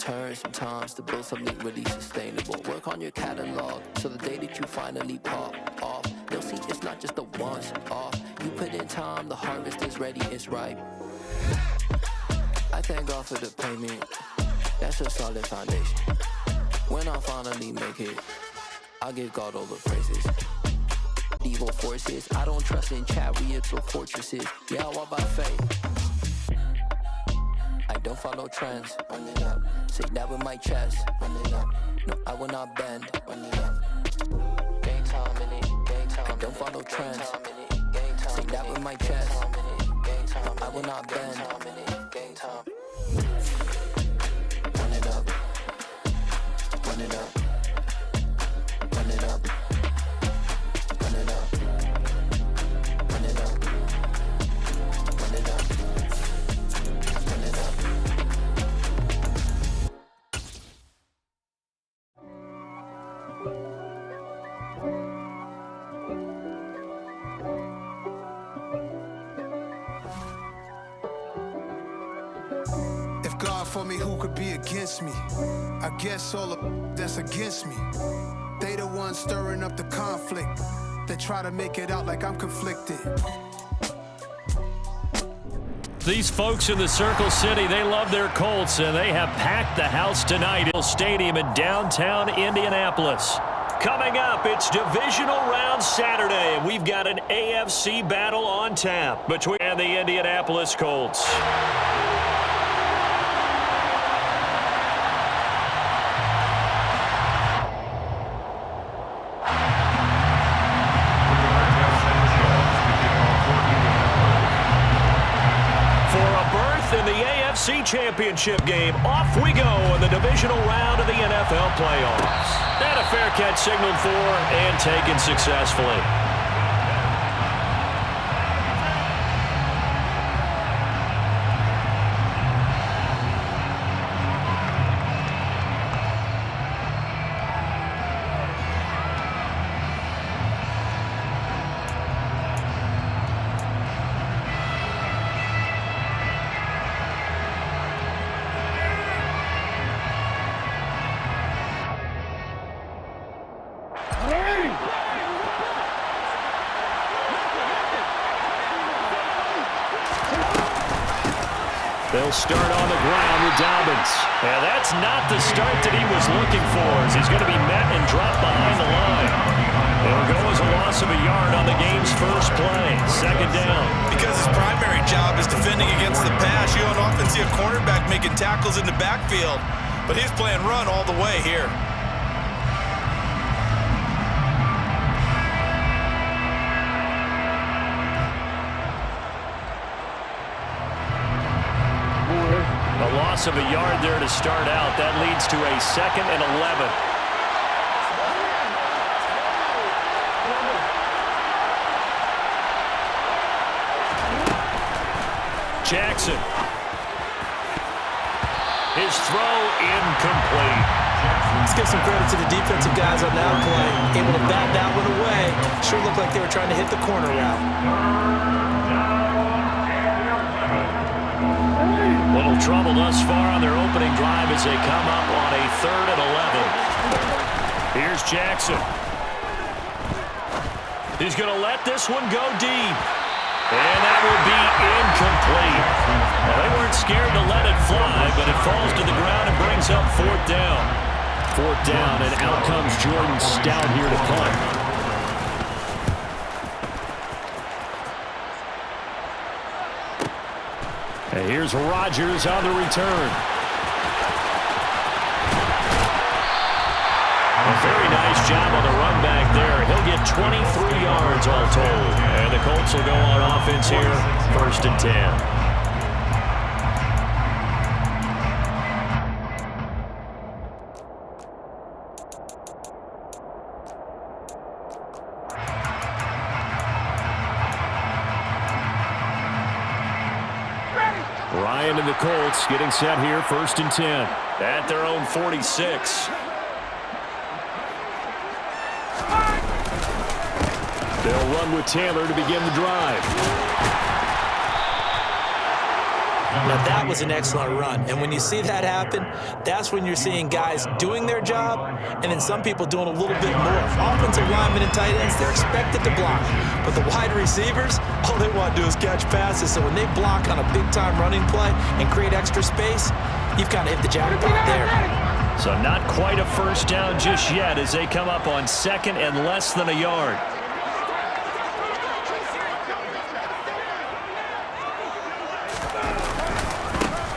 turn sometimes to build something really sustainable. Work on your catalog so the day that you finally pop off, you'll see it's not just a once off. You put in time, the harvest is ready, it's ripe. I thank God for the payment, that's a solid foundation. When I finally make it, I'll give God all the praises. Evil forces, I don't trust in chariots or fortresses. Yeah, I walk by faith, I don't follow trends. Run it up. Say that with my chest. Run it up. No, I will not bend. Run it up. Game time in it. Game time. I don't follow trends. Say that with my chest. No, I will not bend. Game time. Run it up. Run it up. Run it up. Run it up. Run it up. Run it up. Run it up. If God for me, who could be against me? I guess all the that's against me. They the ones stirring up the conflict. They try to make it out like I'm conflicted. These folks in the Circle City, they love their Colts, and they have packed the house tonight at Stadium in downtown Indianapolis. Coming up, it's Divisional Round Saturday, and we've got an AFC battle on tap between the Indianapolis Colts. In the AFC Championship game, off we go in the divisional round of the NFL playoffs. And a fair catch signaled for and taken successfully. They'll start on the ground with Dobbins. And that's not the start that he was looking for, as he's going to be met and dropped behind the line. It'll go as a loss of a yard on the game's first play. Second down. Because his primary job is defending against the pass, you don't often see a cornerback making tackles in the backfield. But he's playing run all the way here. A loss of a yard there to start out. That leads to a 2nd and 11. Jackson. His throw incomplete. Let's give some credit to the defensive guys on that play. Able to bat that one away. Sure looked like they were trying to hit the corner route. Little trouble thus far on their opening drive as they come up on a 3rd and 11. Here's Jackson. He's going to let this one go deep. And that will be incomplete. Well, they weren't scared to let it fly, but it falls to the ground and brings up 4th down. 4th down, and out comes Jordan Stout here to punt. And here's Rodgers on the return. A very nice job on the run back there. He'll get 23 yards all told. And the Colts will go on offense here, 1st and 10. Ryan and the Colts getting set here, 1st and 10. At their own 46. They'll run with Taylor to begin the drive. Now, that was an excellent run. And when you see that happen, that's when you're seeing guys doing their job and then some people doing a little bit more. Offensive linemen and tight ends, they're expected to block. But the wide receivers, all they want to do is catch passes. So when they block on a big-time running play and create extra space, you've kind of hit the jackpot there. So not quite a first down just yet as they come up on second and less than a yard.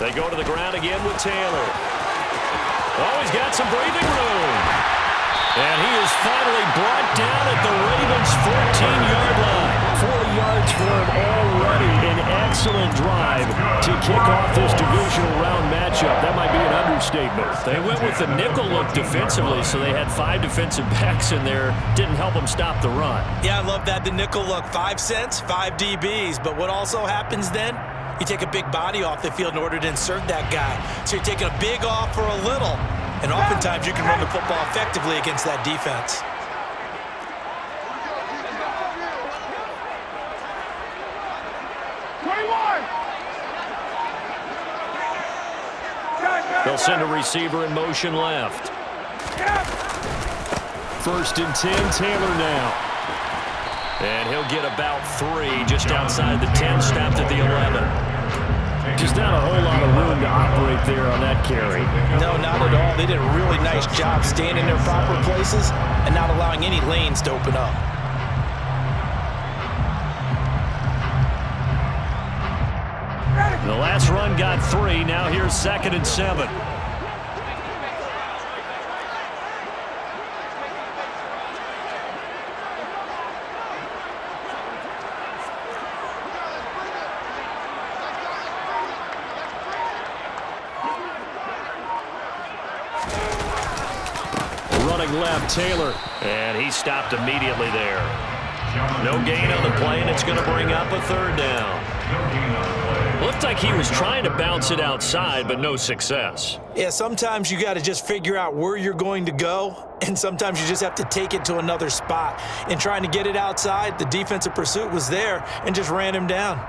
They go to the ground again with Taylor. Oh, he's got some breathing room. And he is finally brought down at the Ravens' 14-yard line. 40 yards for him already. An excellent drive to kick off this divisional round matchup. That might be an understatement. They went with the nickel look defensively, so they had 5 defensive backs in there. Didn't help them stop the run. Yeah, I love that, the nickel look. 5 cents, 5 DBs. But what also happens then? You take a big body off the field in order to insert that guy. So you're taking a big off for a little. And oftentimes you can run the football effectively against that defense. They'll send a receiver in motion left. First and 10, Taylor now. And he'll get about 3 just outside the 10, stopped at the 11. Just not a whole lot of room to operate there on that carry. No, not at all. They did a really nice job staying in their proper places and not allowing any lanes to open up. The last run got 3. Now here's 2nd and 7. Running left, Taylor. And he stopped immediately there. No gain on the play, and it's going to bring up a 3rd down. Looked like he was trying to bounce it outside, but no success. Yeah, sometimes you got to just figure out where you're going to go, and sometimes you just have to take it to another spot. And trying to get it outside, the defensive pursuit was there and just ran him down.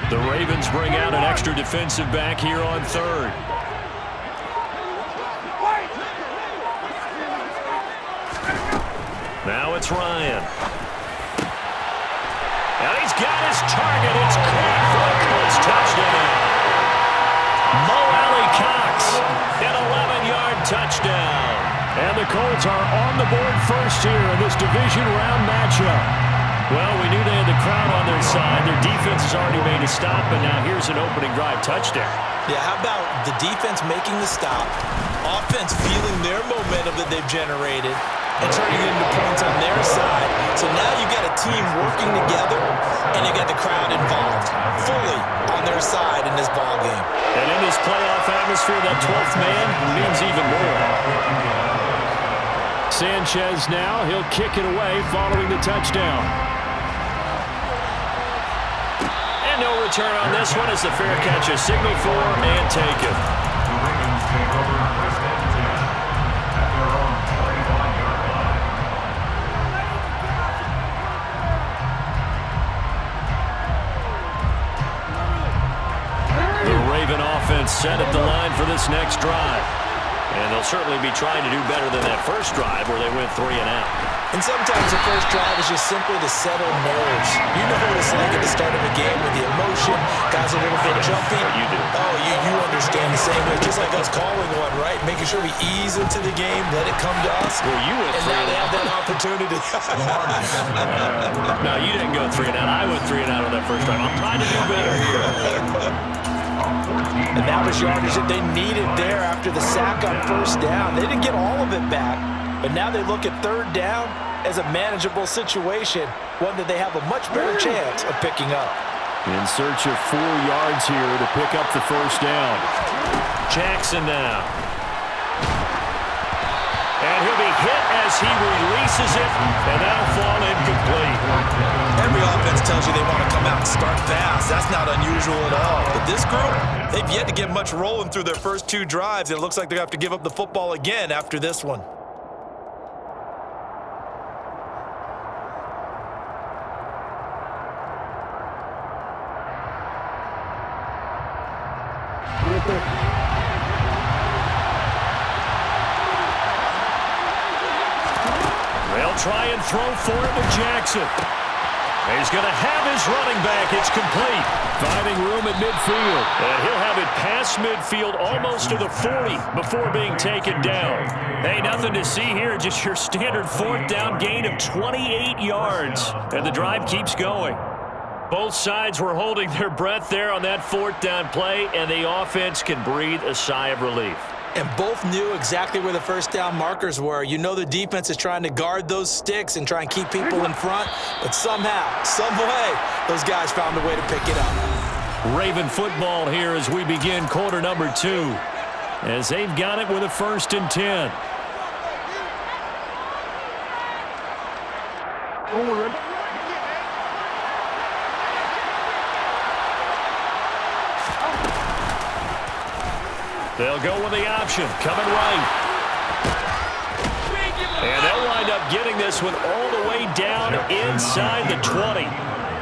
The Ravens bring out an extra defensive back here on 3rd. Now it's Ryan. And he's got his target. It's caught for a Colts touchdown. Mo Alley-Cox, an 11-yard touchdown. And the Colts are on the board first here in this division round matchup. Well, we knew they had the crowd on their side. Their defense has already made a stop, and now here's an opening drive touchdown. Yeah, how about the defense making the stop, offense feeling their momentum that they've generated, and turning it into points on their side. So now you've got a team working together, and you got the crowd involved, fully on their side in this ball game. And in this playoff atmosphere, that 12th man means even more. Sanchez now, he'll kick it away following the touchdown. And no return on this one as the fair catch is signaled for and taken. The Raven offense set at the line for this next drive. And they'll certainly be trying to do better than that first drive where they went 3 and out. And sometimes the first drive is just simply to settle nerves. You know what it's like at the start of a game with the emotion, guys a little bit jumpy. You do. Oh, you understand the same way, just like us calling one, right? Making sure we ease into the game, let it come to us. Well, you went 3 and now and they out. have that opportunity. No, you didn't go 3 and out. I went 3 and out on that first drive. I'm trying to do better here. And that was yardage that they needed there after the sack on first down. They didn't get all of it back, but now they look at 3rd down as a manageable situation, one that they have a much better chance of picking up. In search of 4 yards here to pick up the first down. Jackson now. And he'll be hit as he releases it, and that'll fall incomplete. Every offense tells you they want to come out and start fast. That's not unusual at all. But this group, they've yet to get much rolling through their first 2 drives. It looks like they're going to have to give up the football again after this one. They'll try and throw for it with Jackson. He's going to have his running back. It's complete. Finding room at midfield. And he'll have it past midfield almost to the 40 before being taken down. Hey, nothing to see here. Just your standard 4th down gain of 28 yards. And the drive keeps going. Both sides were holding their breath there on that 4th down play, and the offense can breathe a sigh of relief. And both knew exactly where the first down markers were. You know the defense is trying to guard those sticks and try and keep people in front, but somehow, some way, those guys found a way to pick it up. Raven football here as we begin quarter number 2, as they've got it with a 1st and 10. They'll go with the option, coming right. And they'll wind up getting this one all the way down inside the 20.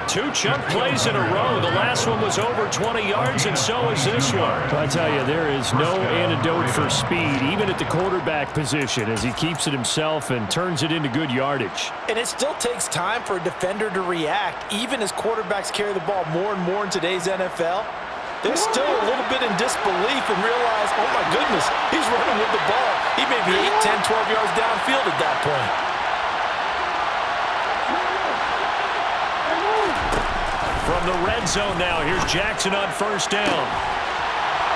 2 chunk plays in a row. The last one was over 20 yards, and so is this one. I tell you, there is no antidote for speed, even at the quarterback position, as he keeps it himself and turns it into good yardage. And it still takes time for a defender to react, even as quarterbacks carry the ball more and more in today's NFL. They're still a little bit in disbelief and realize, oh my goodness, he's running with the ball. He may be 8, 10, 12 yards downfield at that point. From the red zone now, here's Jackson on 1st down.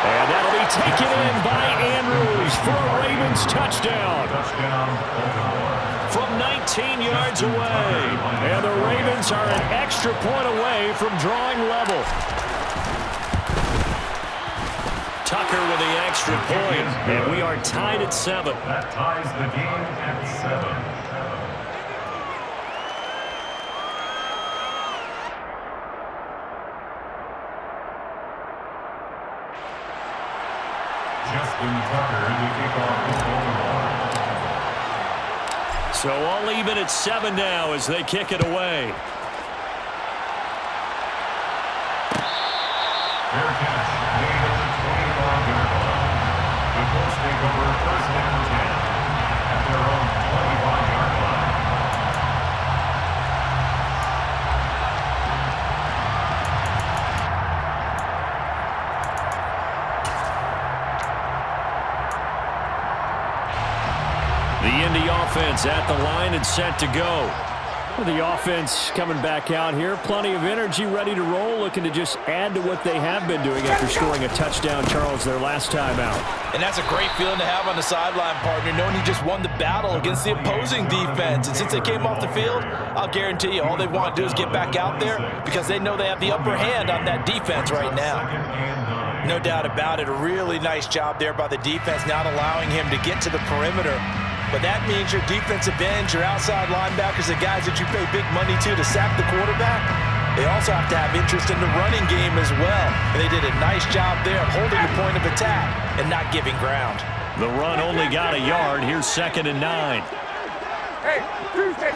And that'll be taken in by Andrews for a Ravens touchdown. From 19 yards away. And the Ravens are an extra point away from drawing level. Tucker with the extra point, and we are tied at 7. That ties the game at 7. Justin Tucker, the kickoff. So all even at 7 now as they kick it away. Fair catch. The Colts take over 1st and 10 at their own 25-yard line. The Indy offense at the line and set to go. The offense coming back out here. Plenty of energy, ready to roll, looking to just add to what they have been doing after scoring a touchdown, Charles, their last time out. And that's a great feeling to have on the sideline, partner, knowing you just won the battle against the opposing defense. And since they came off the field, I'll guarantee you all they want to do is get back out there because they know they have the upper hand on that defense right now. No doubt about it. A really nice job there by the defense, not allowing him to get to the perimeter. But that means your defensive ends, your outside linebackers, the guys that you pay big money to sack the quarterback, they also have to have interest in the running game as well. And they did a nice job there of holding the point of attack and not giving ground. The run only got a yard. Here's 2nd and 9. Hey, Tuesday.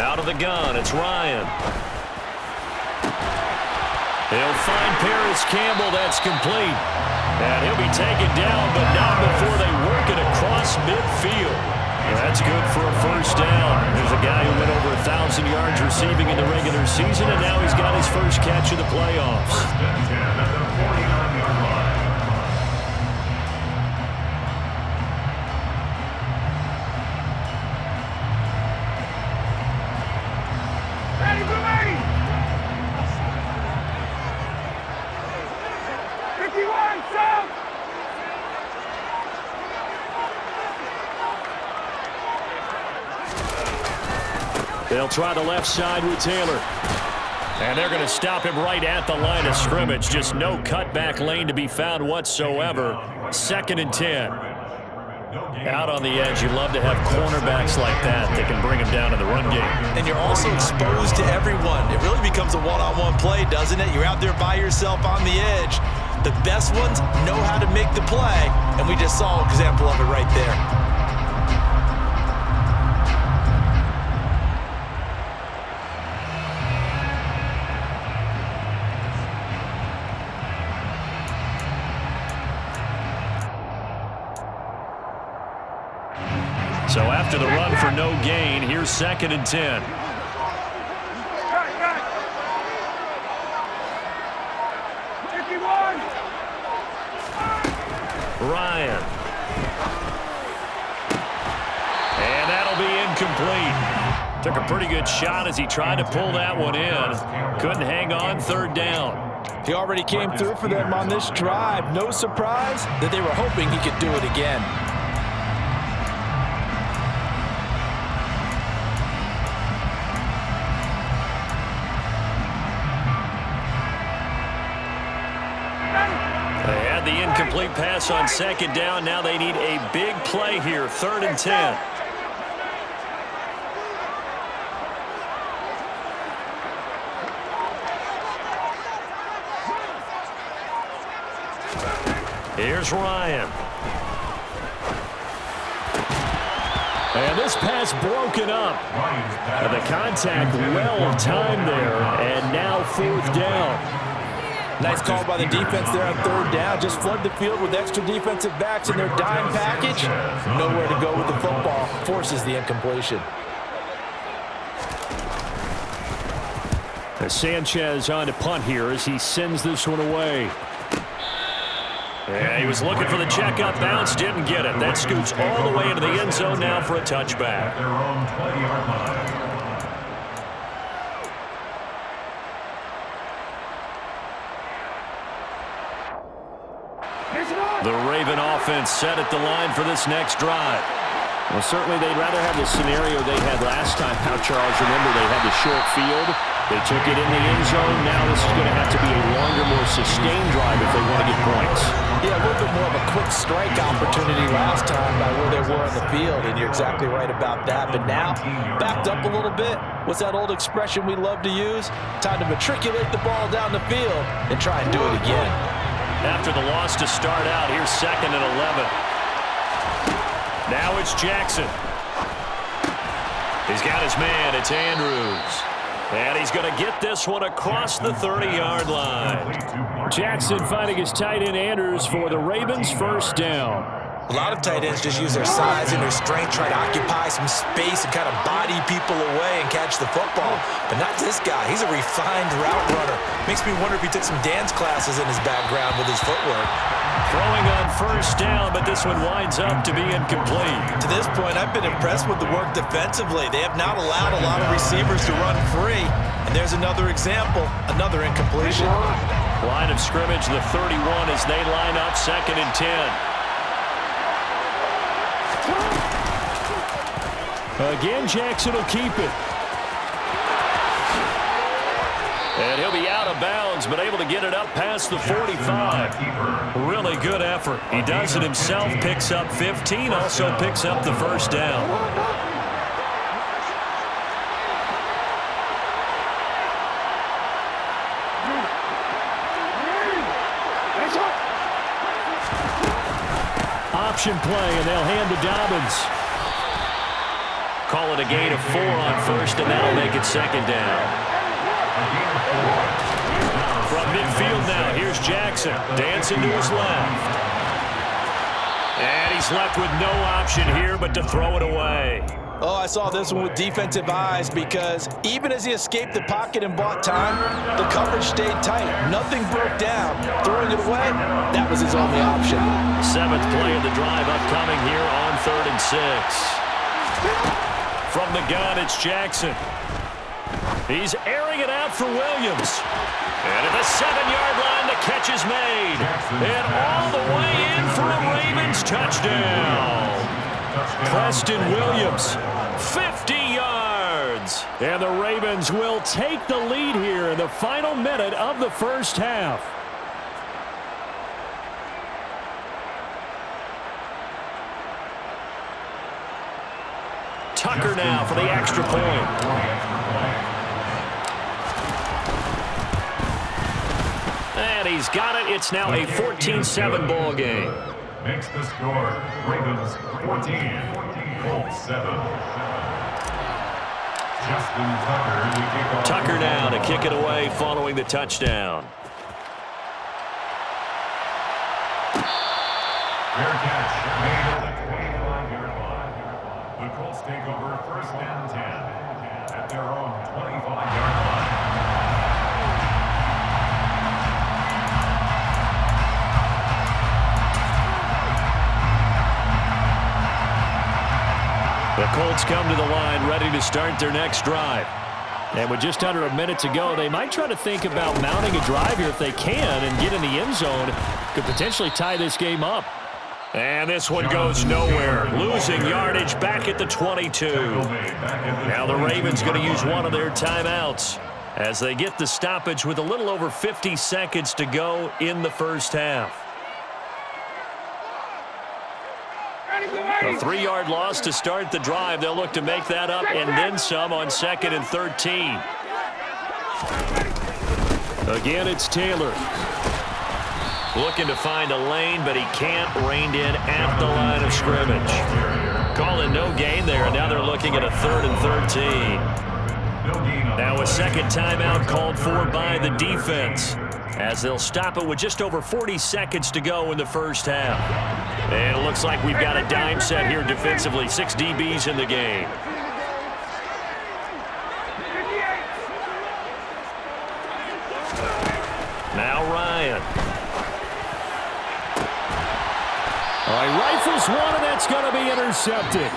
Out of the gun, it's Ryan. He'll find Paris Campbell. That's complete. And he'll be taken down, but not before they work it across midfield. That's good for a 1st down. There's a guy who went over 1,000 yards receiving in the regular season, and now he's got his first catch of the playoffs. 1st and 10 at the 49-yard line. They'll try the left side with Taylor. And they're going to stop him right at the line of scrimmage. Just no cutback lane to be found whatsoever. 2nd and 10. Out on the edge, you love to have cornerbacks like that can bring him down in the run game. And you're also exposed to everyone. It really becomes a one-on-one play, doesn't it? You're out there by yourself on the edge. The best ones know how to make the play, and we just saw an example of it right there. So after the run for no gain, here's 2nd and 10. Ryan. And that'll be incomplete. Took a pretty good shot as he tried to pull that one in. Couldn't hang on. 3rd down. He already came through for them on this drive. No surprise that they were hoping he could do it again. The incomplete pass on 2nd down. Now they need a big play here. 3rd and 10. Here's Ryan. And this pass broken up. And the contact well timed there. And now 4th down. Nice call by the defense there on 3rd down. Just flood the field with extra defensive backs in their dime package. Nowhere to go with the football. Forces the incompletion. Sanchez on to punt here as he sends this one away. Yeah, he was looking for the check-up bounce, didn't get it. That scoots all the way into the end zone now for a touchback. Their own 20-yard line. The Raven offense set at the line for this next drive. Well, certainly they'd rather have the scenario they had last time out, Charles. Remember, they had the short field. They took it in the end zone. Now this is going to have to be a longer, more sustained drive if they want to get points. Yeah, a little bit more of a quick strike opportunity last time by where they were on the field, and you're exactly right about that. But now, backed up a little bit. What's that old expression we love to use? Time to matriculate the ball down the field and try and do it again. After the loss to start out, here's 2nd and 11. Now it's Jackson. He's got his man. It's Andrews. And he's going to get this one across the 30-yard line. Jackson finding his tight end Andrews for the Ravens' 1st down. A lot of tight ends just use their size and their strength, try to occupy some space and kind of body people away and catch the football. But not this guy. He's a refined route runner. Makes me wonder if he took some dance classes in his background with his footwork. Throwing on 1st down, but this one winds up to be incomplete. To this point, I've been impressed with the work defensively. They have not allowed a lot of receivers to run free. And there's another example, another incompletion. Line of scrimmage, the 31 as they line up 2nd and 10. Again, Jackson will keep it. And he'll be out of bounds, but able to get it up past the 45. Really good effort. He does it himself, picks up 15, also picks up the 1st down. Option play, and they'll hand to Dobbins. Call it a gain of 4 on 1st, and that'll make it 2nd down. From midfield now, here's Jackson. Dancing to his left. And he's left with no option here but to throw it away. Oh, I saw this one with defensive eyes because even as he escaped the pocket and bought time, the coverage stayed tight. Nothing broke down. Throwing it away, that was his only option. 7th play of the drive upcoming here on 3rd and 6. From the gun, it's Jackson. He's airing it out for Williams. And at the 7-yard line, the catch is made. And all the way in for a Ravens touchdown. Preston Williams, 50 yards. downs. And the Ravens will take the lead here in the final minute of the first half. Tucker now for the extra point. And he's got it. It's now a 14-7 ball game. Makes the score Ravens 14, Colts 7. Justin Tucker to kick off. Tucker now to kick it away following the touchdown. Fair catch made at the 25-yard line. The Colts take over first and 10 at their own 25-yard line. The Colts come to the line ready to start their next drive. And with just under a minute to go, they might try to think about mounting a drive here if they can and get in the end zone. Could potentially tie this game up. And this one goes nowhere. Losing yardage back at the 22. Now the Ravens going to use one of their timeouts as they get the stoppage with a little over 50 seconds to go in the first half. A 3-yard loss to start the drive. They'll look to make that up and then some on 2nd and 13. Again, it's Taylor. Looking to find a lane, but he can't. Reined in at the line of scrimmage. Calling no gain there, and now they're looking at a 3rd and 13. Now a second timeout called for by the defense, as they'll stop it with just over 40 seconds to go in the first half. And it looks like we've got a dime set here defensively. 6 DBs in the game. Now Ryan. All right, rifles one, and that's going to be intercepted.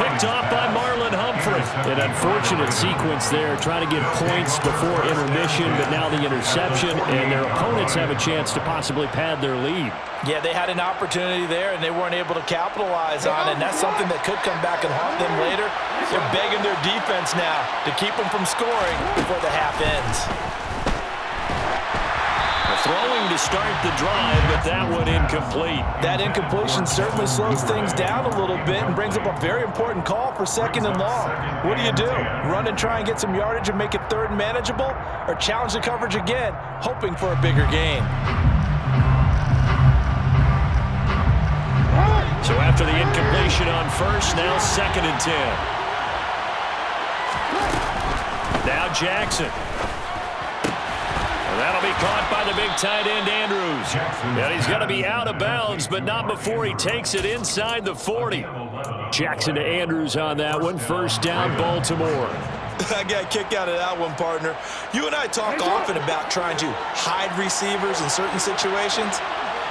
Picked off by Marlon Humphrey. An unfortunate sequence there, trying to get points before intermission, but now the interception, and their opponents have a chance to possibly pad their lead. Yeah, they had an opportunity there, and they weren't able to capitalize on it, and that's something that could come back and haunt them later. They're begging their defense now to keep them from scoring before the half ends. Throwing to start the drive, but that one incomplete. That incompletion certainly slows things down a little bit and brings up a very important call for 2nd and long. What do? Run and try and get some yardage and make it 3rd and manageable, or challenge the coverage again, hoping for a bigger gain? So after the incompletion on 1st, now 2nd and 10. Now Jackson. That'll be caught by the big tight end, Andrews. And he's going to be out of bounds, but not before he takes it inside the 40. Jackson to Andrews on that one. 1st down, Baltimore. I got a kick out of that one, partner. You and I talk often about trying to hide receivers in certain situations,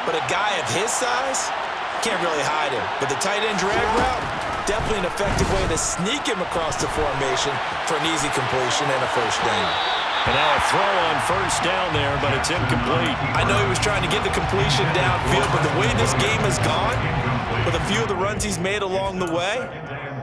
but a guy of his size can't really hide him. But the tight end drag route, definitely an effective way to sneak him across the formation for an easy completion and a 1st down. And now a throw on 1st down there, but it's incomplete. I know he was trying to get the completion downfield, but the way this game has gone, with a few of the runs he's made along the way,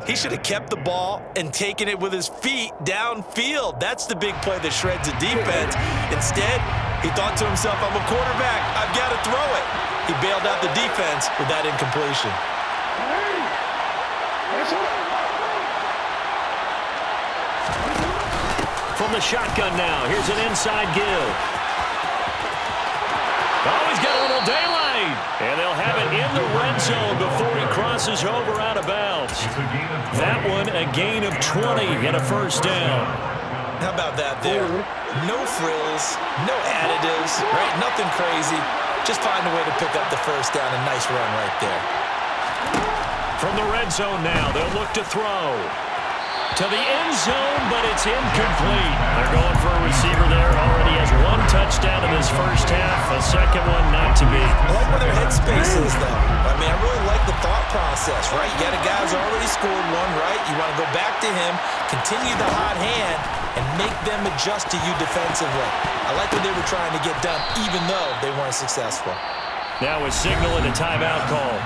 he should have kept the ball and taken it with his feet downfield. That's the big play that shreds the defense. Instead, he thought to himself, I'm a quarterback, I've got to throw it. He bailed out the defense with that incompletion. From the shotgun now, here's an inside give. Oh, he's got a little daylight. And they'll have it in the red zone before he crosses over out of bounds. That one, a gain of 20 and a 1st down. How about that there? No frills, no additives, right? Nothing crazy. Just find a way to pick up the 1st down. A nice run right there. From the red zone now, they'll look to throw. To the end zone, but it's incomplete. They're going for a receiver there. Already has 1 touchdown in this first half. A second one not to be. I like where their headspace is, though. I mean, I really like the thought process, right? You got a guy who's already scored 1, right? You want to go back to him, continue the hot hand, and make them adjust to you defensively. I like what they were trying to get done, even though they weren't successful. Now a signal and a timeout call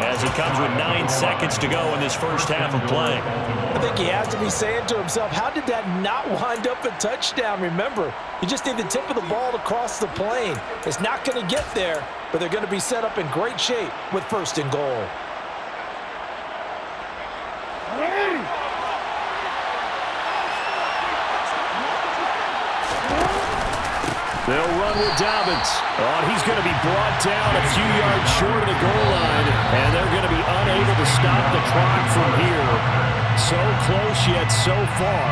as it comes with 9 seconds to go in this first half of play. I think he has to be saying to himself, how did that not wind up a touchdown? Remember, you just need the tip of the ball to cross the plane. It's not going to get there, but they're going to be set up in great shape with 1st and goal. They'll run with Dobbins. Oh, he's going to be brought down a few yards short of the goal line, and they're going to be unable to stop the clock from here. So close yet so far,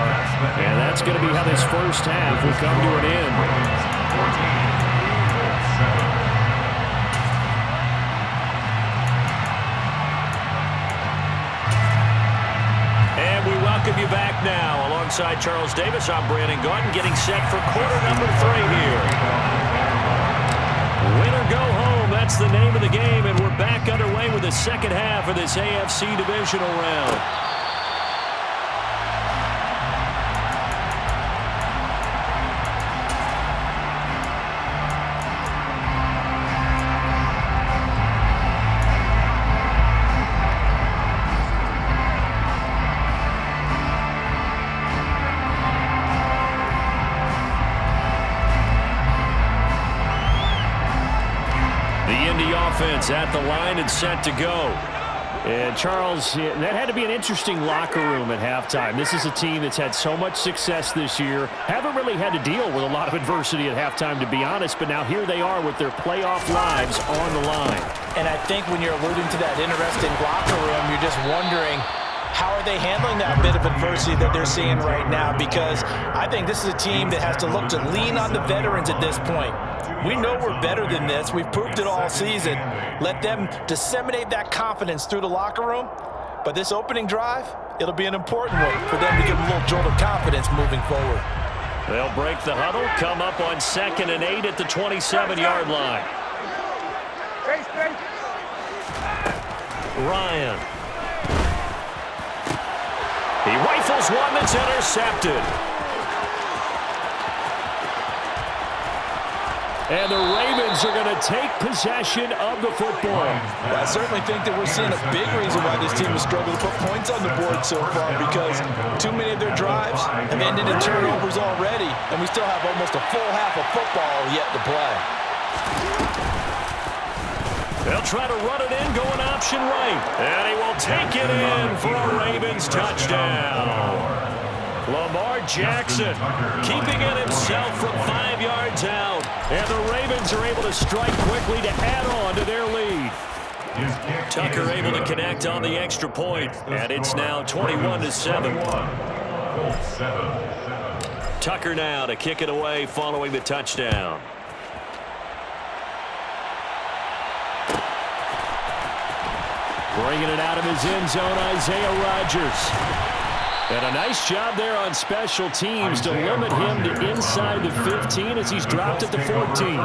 and that's going to be how this first half will come to an end. And we welcome you back now. Alongside Charles Davis, I'm Brandon Gaudin, getting set for quarter number 3 here. Win or go home, that's the name of the game, and we're back underway with the second half of this AFC divisional round. Offense at the line and set to go. And Charles, that had to be an interesting locker room at halftime. This is a team that's had so much success this year. Haven't really had to deal with a lot of adversity at halftime, to be honest, but now here they are with their playoff lives on the line. And I think when you're alluding to that interesting locker room, you're just wondering, how are they handling that bit of adversity that they're seeing right now? Because I think this is a team that has to look to lean on the veterans at this point. We know we're better than this. We've proved it all season. Let them disseminate that confidence through the locker room. But this opening drive, it'll be an important one for them to give them a little jolt of confidence moving forward. They'll break the huddle, come up on 2nd and 8 at the 27-yard line. Ryan. He rifles one that's intercepted. And the Ravens are going to take possession of the football. Well, I certainly think that we're seeing a big reason why this team has struggled to put points on the board so far, because too many of their drives have ended in turnovers already, and we still have almost a full half of football yet to play. They'll try to run it in, going option right. And he will take it in for a Ravens touchdown. Lamar Jackson keeping it himself from 5 yards out. And the Ravens are able to strike quickly to add on to their lead. Tucker able to connect on the extra point, and it's now 21-7. Tucker now to kick it away following the touchdown. Bringing it out of his end zone, Isaiah Rodgers. And a nice job there on special teams to limit him to inside the 15 as he's dropped at the 14.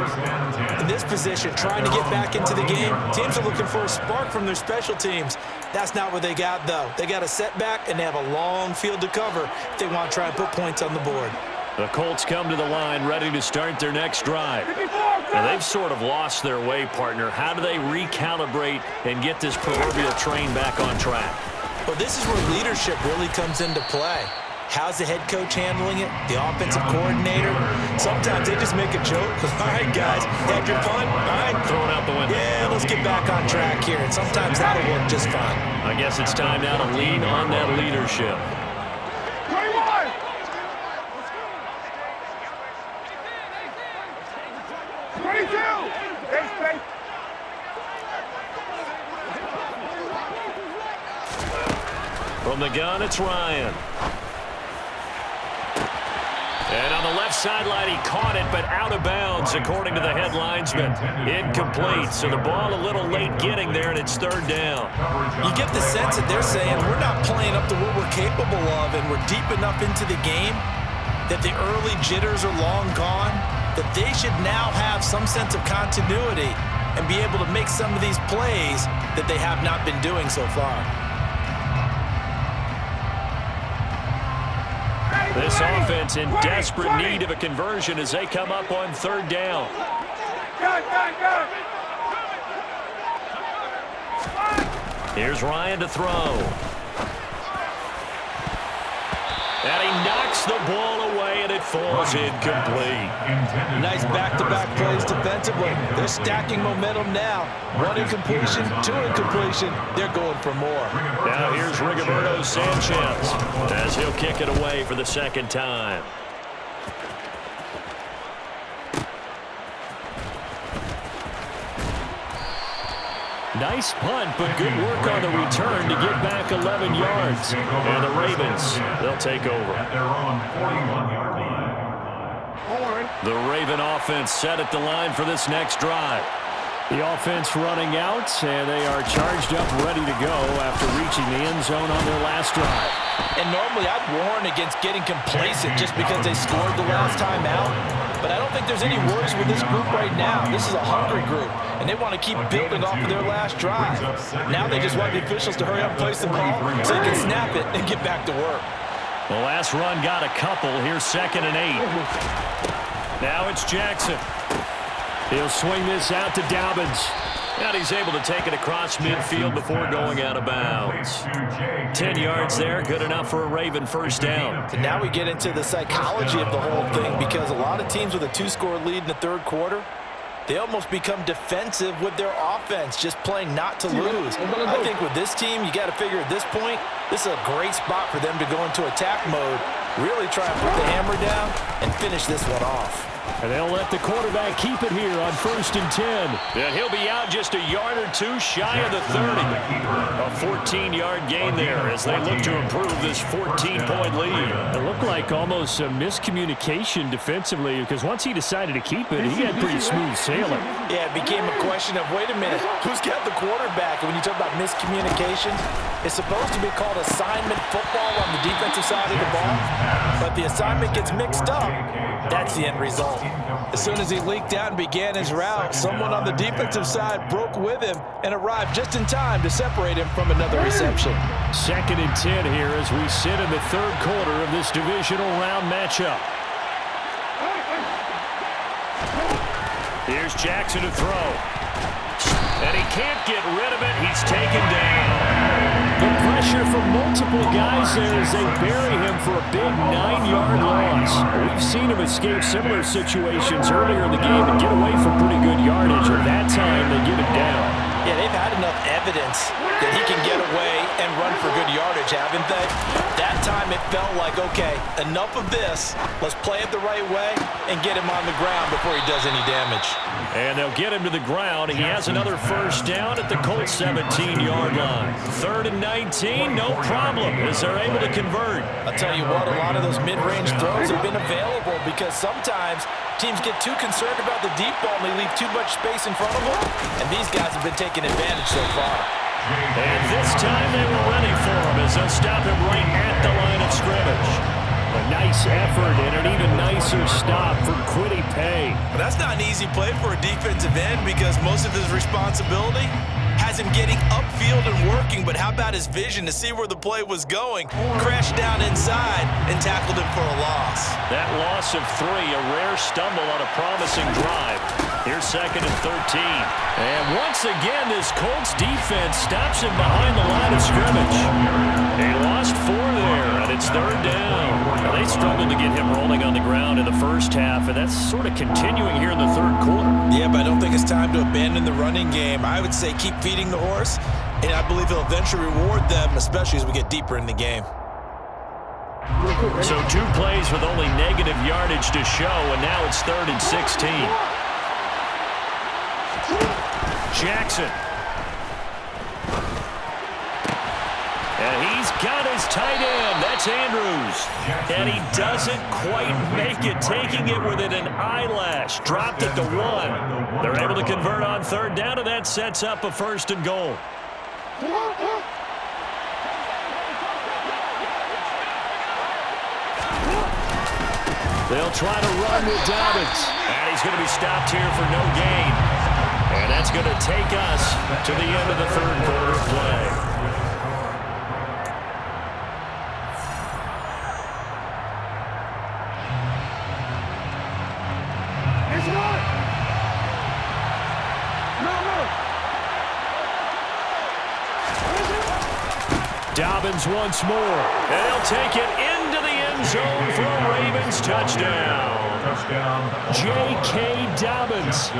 In this position, trying to get back into the game, teams are looking for a spark from their special teams. That's not what they got, though. They got a setback, and they have a long field to cover if they want to try and put points on the board. The Colts come to the line ready to start their next drive. Now, they've sort of lost their way, partner. How do they recalibrate and get this proverbial train back on track? Well, this is where leadership really comes into play. How's the head coach handling it? The offensive coordinator? Sometimes they just make a joke. All right, guys, had your fun? All right. Throw it out the window. Yeah, let's get back on track here. And sometimes that'll work just fine. I guess it's time now to lean on that leadership. 21! From the gun, it's Ryan. And on the left sideline, he caught it, but out of bounds, according to the head linesman. Incomplete, so the ball a little late getting there, and it's 3rd down. You get the sense that they're saying we're not playing up to what we're capable of, and we're deep enough into the game that the early jitters are long gone, that they should now have some sense of continuity and be able to make some of these plays that they have not been doing so far. This offense in desperate need of a conversion as they come up on 3rd down. Here's Ryan to throw. And he knocks the ball away, and it falls incomplete. Nice back-to-back plays defensively. They're stacking momentum now. One incompletion, two incompletion. They're going for more. Now here's Rigoberto Sanchez as he'll kick it away for the second time. Nice punt, but good work on the return to get back 11 yards. And the Ravens, they'll take over. At their own 41-yard line. The Raven offense set at the line for this next drive. The offense running out, and they are charged up, ready to go after reaching the end zone on their last drive. And normally I'd warn against getting complacent just because they scored the last time out. But I don't think there's any worries with this group right now. This is a hungry group, and they want to keep building off of their last drive. Now they just want the officials to hurry up and place the ball so they can snap it and get back to work. The last run got a couple. Here's 2nd and 8. Now it's Jackson. He'll swing this out to Dobbins. And he's able to take it across midfield before going out of bounds. 10 yards there, good enough for a Raven first down. And now we get into the psychology of the whole thing, because a lot of teams with a 2-score lead in the third quarter, they almost become defensive with their offense, just playing not to lose. I think with this team, you got to figure at this point, this is a great spot for them to go into attack mode, really try and put the hammer down and finish this one off. And they'll let the quarterback keep it here on 1st and 10. And he'll be out just a yard or two shy of the 30. A 14-yard gain there as they look to improve this 14-point lead. It looked like almost a miscommunication defensively, because once he decided to keep it, he had pretty smooth sailing. Yeah, it became a question of, wait a minute, who's got the quarterback? And when you talk about miscommunication, it's supposed to be called assignment football on the defensive side of the ball. But the assignment gets mixed up. That's the end result. As soon as he leaked out and began his route, someone on the defensive side broke with him and arrived just in time to separate him from another reception. 2nd and 10 here as we sit in the third quarter of this divisional round matchup. Here's Jackson to throw. And he can't get rid of it. He's taken down. The pressure from multiple guys there as they bury him for a big 9-yard loss. We've seen him escape similar situations earlier in the game and get away from pretty good yardage, and that time they get him down. Yeah, they've had enough evidence that he can get away and run for good yardage, haven't they? That time it felt like, okay, enough of this. Let's play it the right way and get him on the ground before he does any damage. And they'll get him to the ground. He has another first down at the Colts 17-yard line. 3rd and 19, no problem, as they're able to convert. I'll tell you what, a lot of those mid-range throws have been available because sometimes teams get too concerned about the deep ball and they leave too much space in front of them, and these guys have been taking advantage so far. And this time they were ready for him as they'll stop him right at the line of scrimmage. A nice effort and an even nicer stop for Kwity Paye. But that's not an easy play for a defensive end because most of his responsibility has him getting upfield and working, but how about his vision to see where the play was going? Crashed down inside and tackled him for a loss. That loss of 3, a rare stumble on a promising drive. Here's 2nd and 13. And once again, this Colts defense stops him behind the line of scrimmage. They lost 4 there, and it's 3rd down. Now, they struggled to get him rolling on the ground in the first half, and that's sort of continuing here in the third quarter. Yeah, but I don't think it's time to abandon the running game. I would say keep feeding the horse, and I believe he'll eventually reward them, especially as we get deeper in the game. So 2 plays with only negative yardage to show, and now it's 3rd and 16. Jackson. And he's got his tight end. That's Andrews. And he doesn't quite make it, taking it within an eyelash. Dropped it to 1. They're able to convert on 3rd down, and that sets up a 1st and goal. They'll try to run with Dobbins. And he's going to be stopped here for no gain. And that's going to take us to the end of the third quarter of play. It's one. No. Ravens once more. And they'll take it into the end zone for a Ravens touchdown. J.K. Dobbins.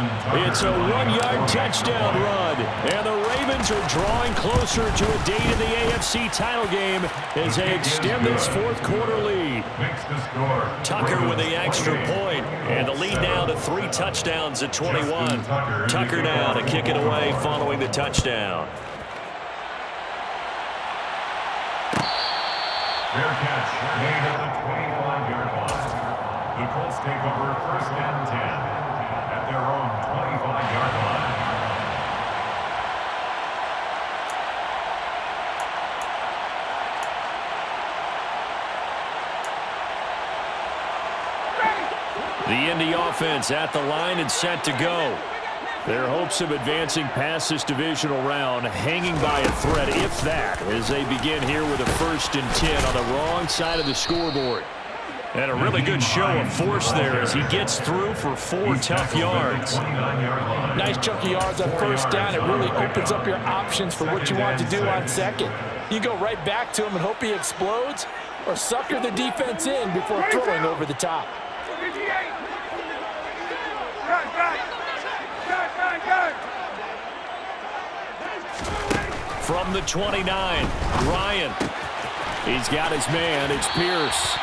It's a 1-yard touchdown run. And the Ravens are drawing closer to a date in the AFC title game as they extend this fourth quarter lead. Tucker with the extra point. And the lead now to 3 touchdowns at 21. Tucker now to kick it away following the touchdown. Fair catch made at the 25-yard line. The Colts take over 1st and 10 at their own 25-yard line. The Indy offense at the line and set to go. Their hopes of advancing past this divisional round hanging by a thread, if that, as they begin here with a 1st and 10 on the wrong side of the scoreboard. And a really good show of force there as he gets through for 4 tough yards. Nice chunk of yards on 1st down. It really opens up your options for what you want to do on 2nd. You go right back to him and hope he explodes, or sucker the defense in before throwing over the top. From the 29, Ryan. He's got his man. It's Pierce.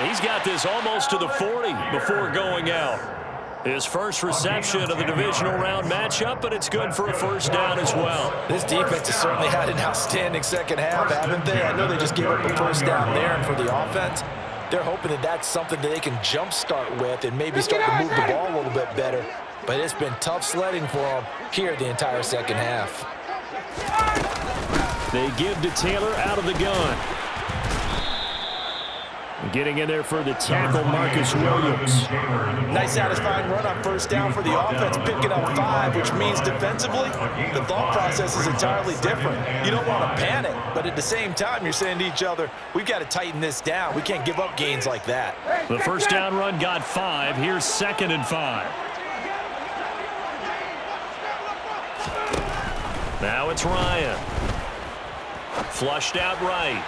He's got this almost to the 40 before going out. His first reception of the divisional round matchup, but it's good for a 1st down as well. This defense has certainly had an outstanding second half, haven't they? I know they just gave up a 1st down there, and for the offense, they're hoping that that's something that they can jumpstart with and maybe start to move the ball a little bit better. But it's been tough sledding for them here the entire second half. They give to Taylor out of the gun. Getting in there for the tackle, Marcus Williams. Nice satisfying run on 1st down for the offense, picking up 5, which means defensively, the thought process is entirely different. You don't want to panic, but at the same time, you're saying to each other, we've got to tighten this down. We can't give up gains like that. The 1st down run got 5. Here's 2nd and 5. Now it's Ryan. Flushed out right.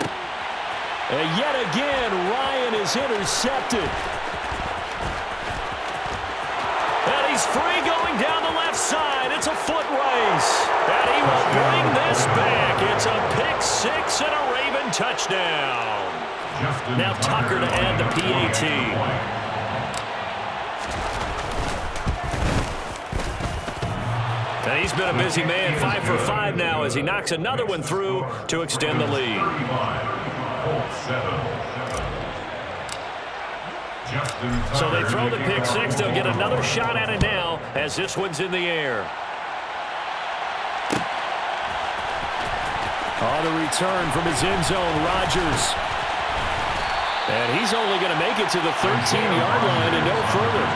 And yet again, Ryan is intercepted. And he's free going down the left side. It's a foot race. And he will bring this back. It's a pick 6 and a Raven touchdown. Now Tucker to add the PAT. And he's been a busy man, 5 for 5 now as he knocks another one through to extend the lead. So they throw the pick 6. They'll get another shot at it now as this one's in the air. On the return from his end zone, Rodgers. And he's only going to make it to the 13-yard line and no further.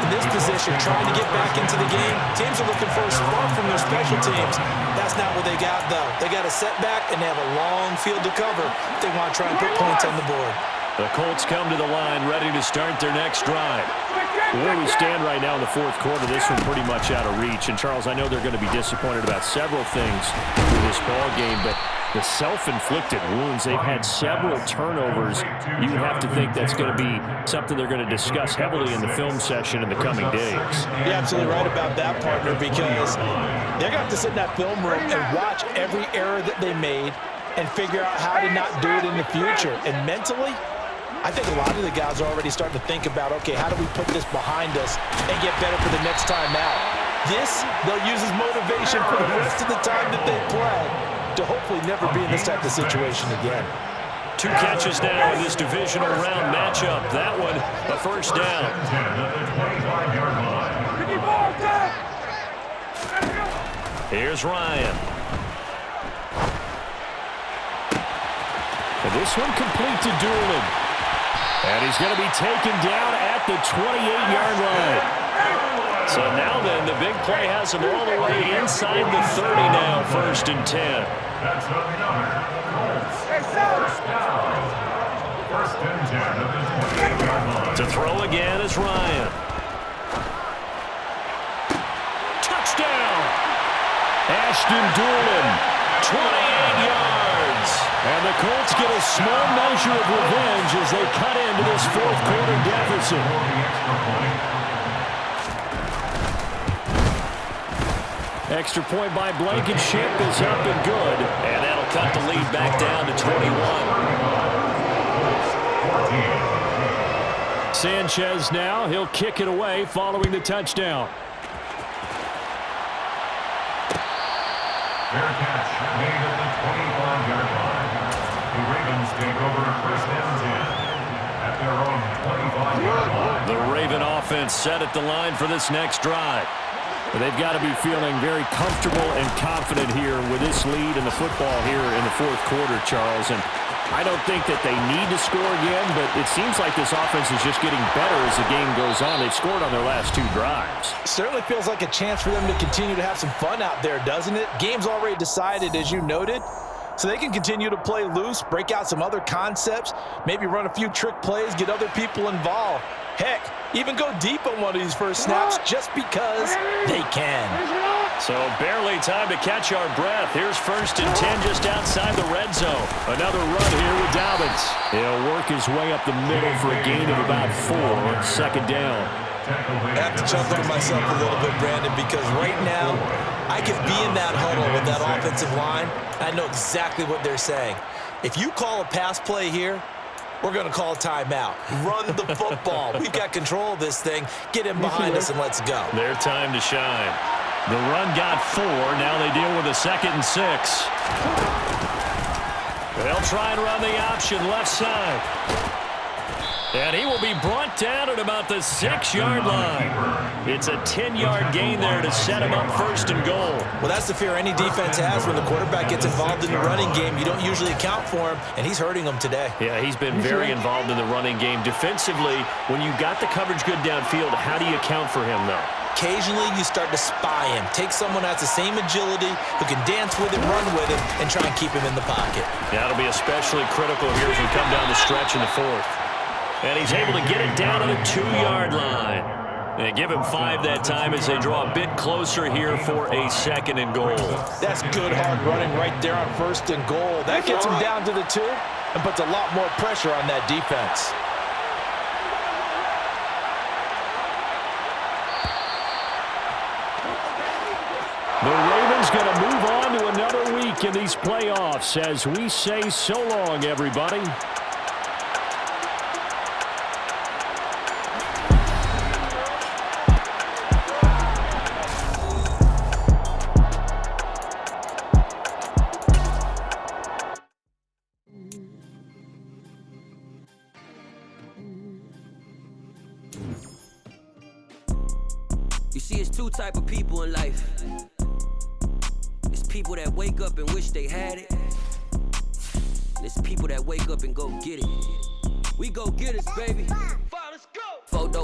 In this position, trying to get back into the game, teams are looking for a spark from their special teams. That's not what they got, though. They got a setback, and they have a long field to cover if they want to try and put points on the board. The Colts come to the line ready to start their next drive. Where we stand right now in the 4th quarter, this one pretty much out of reach. And, Charles, I know they're going to be disappointed about several things through this ball game, but the self-inflicted wounds, they've had several turnovers. You would have to think that's going to be something they're going to discuss heavily in the film session in the coming days. You're absolutely right about that, partner, because they're going to have to sit in that film room and watch every error that they made and figure out how to not do it in the future. And mentally, I think a lot of the guys are already starting to think about, okay, how do we put this behind us and get better for the next time out? This, they'll use as motivation for the rest of the time that they play to hopefully never be in this type of situation again. 2 catches now in this divisional round matchup. That one, a 1st down. Here's Ryan. And this one complete to Doolin. And he's going to be taken down at the 28-yard line. So now then, the big play has him all the way inside the 30 now, 1st and 10. That's another Colts. 1st and 10 at the 28-yard line. To throw again is Ryan. Touchdown! Ashton Doolin, 28 yards. And the Colts get a small measure of revenge as they cut into this fourth quarter deficit. Extra point by Blankenship is up and good. And that'll cut the lead back down to 21. Sanchez now, he'll kick it away following the touchdown. Fair catch made at the 25-yard line. The Ravens take over first and 10 at their own 25-yard line. The Raven offense set at the line for this next drive. But they've got to be feeling very comfortable and confident here with this lead in the football here in the fourth quarter, Charles. And I don't think that they need to score again, but it seems like this offense is just getting better as the game goes on. They've scored on their last two drives. Certainly feels like a chance for them to continue to have some fun out there, doesn't it? Game's already decided, as you noted. So they can continue to play loose, break out some other concepts, maybe run a few trick plays, get other people involved. Heck, even go deep on one of these first snaps just because they can. So barely time to catch our breath. Here's first and 10 just outside the red zone. Another run here with Dobbins. He'll work his way up the middle for a gain of about 4. Second down. I have to chuckle to myself a little bit, Brandon, because right now I can be in that huddle with that offensive line. I know exactly what they're saying. If you call a pass play here, we're going to call a timeout. Run the football. We've got control of this thing. Get him behind us and let's go. Their time to shine. The run got 4. Now they deal with a 2nd and 6. They'll try and run the option left side. And he will be brought down at about the 6-yard line. It's a 10-yard gain there to set him up first and goal. Well, that's the fear any defense has when the quarterback gets involved in the running game. You don't usually account for him, and he's hurting them today. Yeah, he's been very involved in the running game. Defensively, when you got the coverage good downfield, how do you account for him, though? Occasionally, you start to spy him. Take someone that has the same agility, who can dance with him, run with him, and try and keep him in the pocket. That'll be especially critical here as we come down the stretch in the fourth. And he's able to get it down to the 2-yard line. And give him 5 that time as they draw a bit closer here for a 2nd and goal. That's good hard running right there on 1st and goal. That gets him down to the 2 and puts a lot more pressure on that defense. The Ravens going to move on to another week in these playoffs as we say so long, everybody. You see, it's 2 type of people in life. It's people that wake up and wish they had it. And it's people that wake up and go get it. We go get it, baby.